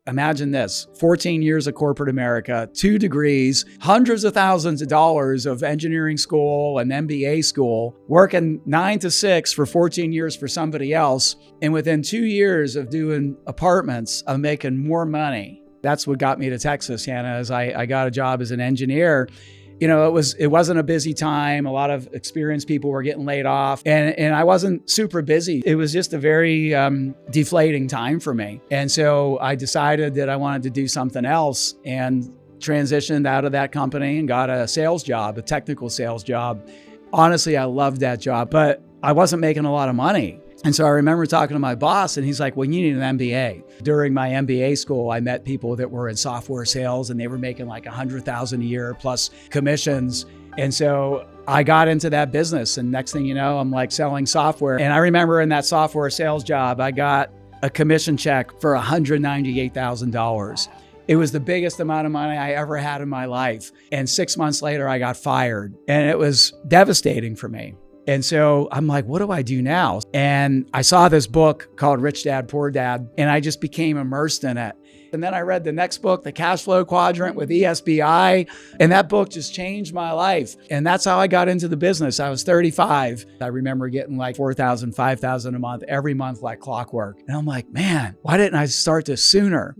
Imagine this, 14 years of corporate America, 2 degrees, hundreds of thousands of dollars of engineering school and MBA school, working 9 to 6 for 14 years for somebody else. And within 2 years of doing apartments, I'm making more money. That's what got me to Texas, Hannah, is I got a job as an engineer. You know, it wasn't a busy time. A lot of experienced people were getting laid off, and I wasn't super busy. It was just a very deflating time for me. And so I decided that I wanted to do something else and transitioned out of that company and got a sales job, a technical sales job. Honestly, I loved that job, but I wasn't making a lot of money. And so I remember talking to my boss, and he's like, well, you need an MBA. During my MBA school, I met people that were in software sales, and they were making like $100,000 a year plus commissions. And so I got into that business, and next thing you know, I'm like selling software. And I remember in that software sales job, I got a commission check for $198,000. It was the biggest amount of money I ever had in my life. And 6 months later, I got fired, and it was devastating for me. And so I'm like, what do I do now? And I saw this book called Rich Dad, Poor Dad, and I just became immersed in it. And then I read the next book, The Cash Flow Quadrant with ESBI, and that book just changed my life. And that's how I got into the business. I was 35. I remember getting like $4,000, $5,000 a month, every month like clockwork. And I'm like, man, why didn't I start this sooner?